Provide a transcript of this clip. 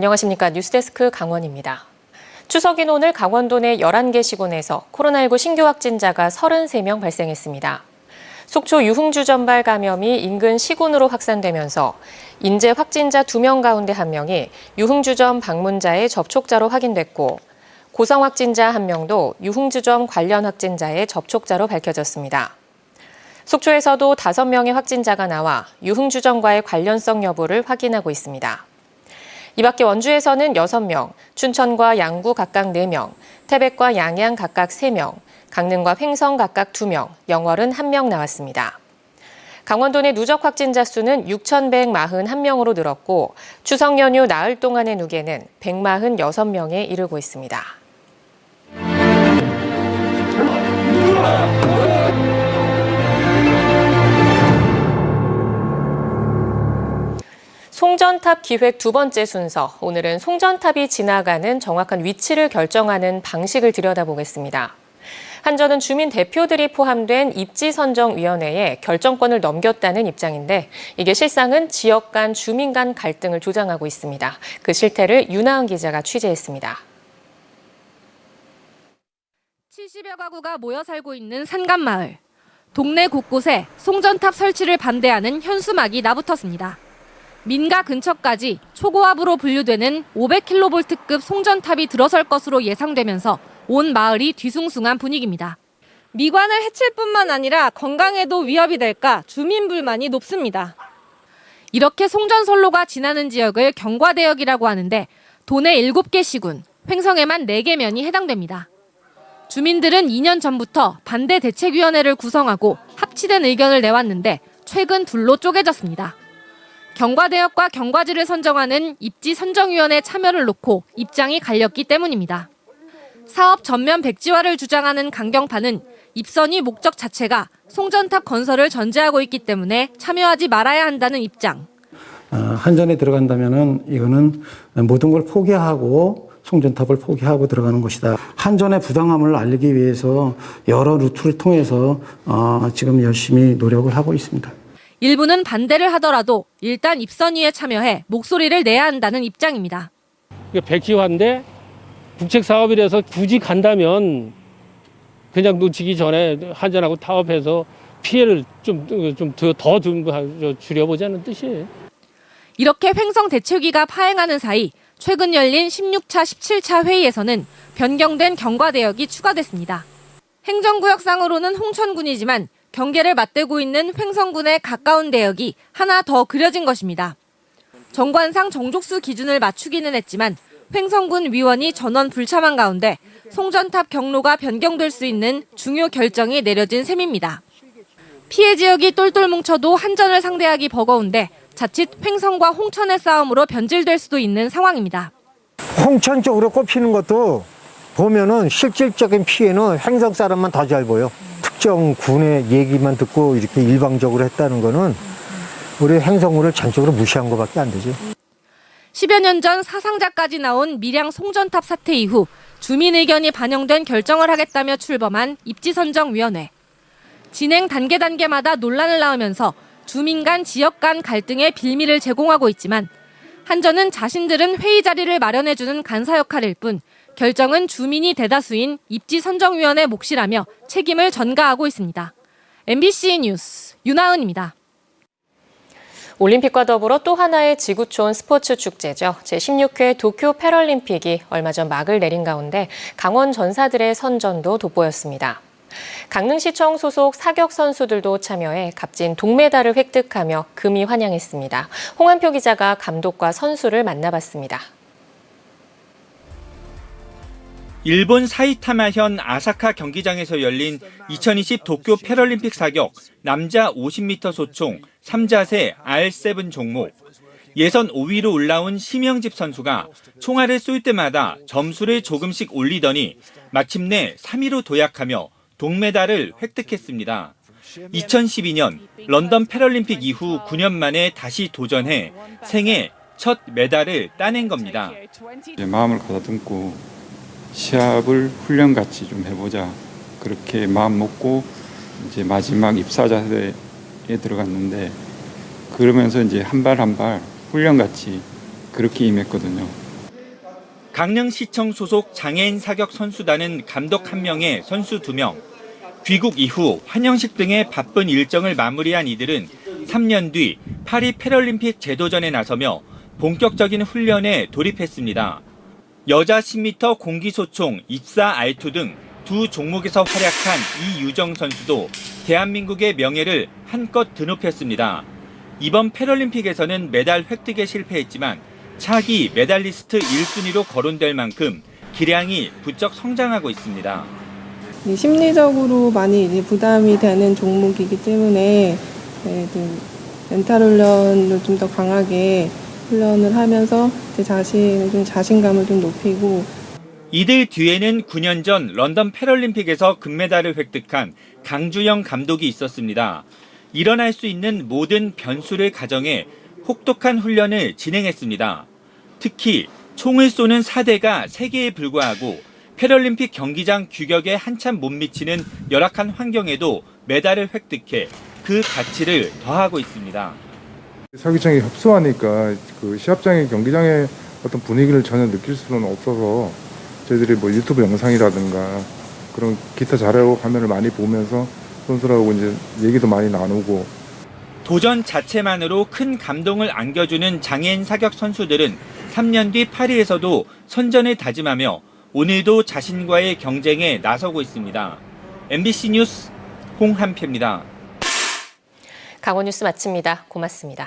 안녕하십니까. 뉴스데스크 강원입니다. 추석인 오늘 강원도 내 11개 시군에서 코로나19 신규 확진자가 33명 발생했습니다. 속초 유흥주점발 감염이 인근 시군으로 확산되면서 인제 확진자 2명 가운데 1명이 유흥주점 방문자의 접촉자로 확인됐고 고성 확진자 1명도 유흥주점 관련 확진자의 접촉자로 밝혀졌습니다. 속초에서도 5명의 확진자가 나와 유흥주점과의 관련성 여부를 확인하고 있습니다. 이 밖에 원주에서는 6명, 춘천과 양구 각각 4명, 태백과 양양 각각 3명, 강릉과 횡성 각각 2명, 영월은 1명 나왔습니다. 강원도 내 누적 확진자 수는 6,141명으로 늘었고 추석 연휴 나흘 동안의 누계는 146명에 이르고 있습니다. 송전탑 기획 2번째 순서, 오늘은 송전탑이 지나가는 정확한 위치를 결정하는 방식을 들여다보겠습니다. 한전은 주민 대표들이 포함된 입지선정위원회에 결정권을 넘겼다는 입장인데 이게 실상은 지역 간 주민 간 갈등을 조장하고 있습니다. 그 실태를 윤하은 기자가 취재했습니다. 70여 가구가 모여 살고 있는 산간마을. 동네 곳곳에 송전탑 설치를 반대하는 현수막이 나붙었습니다. 민가 근처까지 초고압으로 분류되는 500kV급 송전탑이 들어설 것으로 예상되면서 온 마을이 뒤숭숭한 분위기입니다. 미관을 해칠 뿐만 아니라 건강에도 위협이 될까 주민 불만이 높습니다. 이렇게 송전선로가 지나는 지역을 경과대역이라고 하는데 도내 7개 시군, 횡성에만 4개 면이 해당됩니다. 주민들은 2년 전부터 반대 대책위원회를 구성하고 합치된 의견을 내왔는데 최근 둘로 쪼개졌습니다. 경과대역과 경과지를 선정하는 입지선정위원회 참여를 놓고 입장이 갈렸기 때문입니다. 사업 전면 백지화를 주장하는 강경파는 입선이 목적 자체가 송전탑 건설을 전제하고 있기 때문에 참여하지 말아야 한다는 입장. 한전에 들어간다면은 이거는 모든 걸 포기하고 송전탑을 포기하고 들어가는 것이다. 한전의 부당함을 알리기 위해서 여러 루트를 통해서 지금 열심히 노력을 하고 있습니다. 일부는 반대를 하더라도 일단 입선위에 참여해 목소리를 내야 한다는 입장입니다. 백지화인데 국책 사업이라서 굳이 간다면 그냥 놓치기 전에 한전하고 타협해서 피해를 더 줄여보자는 뜻이에요. 이렇게 횡성 대책위가 파행하는 사이 최근 열린 16차, 17차 회의에서는 변경된 경과대역이 추가됐습니다. 행정구역상으로는 홍천군이지만 경계를 맞대고 있는 횡성군에 가까운 대역이 하나 더 그려진 것입니다. 정관상 정족수 기준을 맞추기는 했지만 횡성군 위원이 전원 불참한 가운데 송전탑 경로가 변경될 수 있는 중요 결정이 내려진 셈입니다. 피해 지역이 똘똘 뭉쳐도 한전을 상대하기 버거운데 자칫 횡성과 홍천의 싸움으로 변질될 수도 있는 상황입니다. 홍천 쪽으로 꼽히는 것도 보면은 실질적인 피해는 횡성 사람만 더 잘 보여. 특정 군의 얘기만 듣고 이렇게 일방적으로 했다는 거는 우리 횡성군을 전적으로 무시한 것밖에 안 되죠. 10여 년 전 사상자까지 나온 밀양 송전탑 사태 이후 주민 의견이 반영된 결정을 하겠다며 출범한 입지선정위원회. 진행 단계마다 논란을 낳으면서 주민 간 지역 간 갈등의 빌미를 제공하고 있지만 한전은 자신들은 회의 자리를 마련해주는 간사 역할일 뿐 결정은 주민이 대다수인 입지선정위원회 몫이라며 책임을 전가하고 있습니다. MBC 뉴스 윤하은입니다. 올림픽과 더불어 또 하나의 지구촌 스포츠 축제죠. 제16회 도쿄 패럴림픽이 얼마 전 막을 내린 가운데 강원 전사들의 선전도 돋보였습니다. 강릉시청 소속 사격 선수들도 참여해 값진 동메달을 획득하며 금이 환영했습니다. 홍한표 기자가 감독과 선수를 만나봤습니다. 일본 사이타마현 아사카 경기장에서 열린 2020 도쿄 패럴림픽 사격 남자 50m 소총 3자세 R7 종목. 예선 5위로 올라온 심영집 선수가 총알을 쏠 때마다 점수를 조금씩 올리더니 마침내 3위로 도약하며 동메달을 획득했습니다. 2012년 런던 패럴림픽 이후 9년 만에 다시 도전해 생애 첫 메달을 따낸 겁니다. 마음을 가다듬고 시합을 훈련같이 좀 해보자. 그렇게 마음 먹고 이제 마지막 입사 자세에 들어갔는데 그러면서 이제 한 발 한 발 훈련같이 그렇게 임했거든요. 강릉시청 소속 장애인 사격 선수단은 감독 1명에 선수 2명, 귀국 이후 환영식 등의 바쁜 일정을 마무리한 이들은 3년 뒤 파리 패럴림픽 재도전에 나서며 본격적인 훈련에 돌입했습니다. 여자 10m 공기소총, 입사 R2 등 두 종목에서 활약한 이유정 선수도 대한민국의 명예를 한껏 드높였습니다. 이번 패럴림픽에서는 메달 획득에 실패했지만 차기 메달리스트 1순위로 거론될 만큼 기량이 부쩍 성장하고 있습니다. 심리적으로 많이 이제 부담이 되는 종목이기 때문에 좀 멘탈 훈련을 좀 더 강하게 훈련을 하면서 제 자신의 좀 자신감을 좀 높이고 이들 뒤에는 9년 전 런던 패럴림픽에서 금메달을 획득한 강주영 감독이 있었습니다. 일어날 수 있는 모든 변수를 가정해 혹독한 훈련을 진행했습니다. 특히 총을 쏘는 사대가 3개에 불과하고 패럴림픽 경기장 규격에 한참 못 미치는 열악한 환경에도 메달을 획득해 그 가치를 더하고 있습니다. 사기장이 협소하니까 그 시합장의 경기장의 어떤 분위기를 전혀 느낄 수는 없어서 저희들이 뭐 유튜브 영상이라든가 그런 기타 자료 화면을 많이 보면서 선수들하고 이제 얘기도 많이 나누고. 도전 자체만으로 큰 감동을 안겨주는 장애인 사격 선수들은 3년 뒤 파리에서도 선전을 다짐하며 오늘도 자신과의 경쟁에 나서고 있습니다. MBC 뉴스 홍한표입니다. 강원 뉴스 마칩니다. 고맙습니다.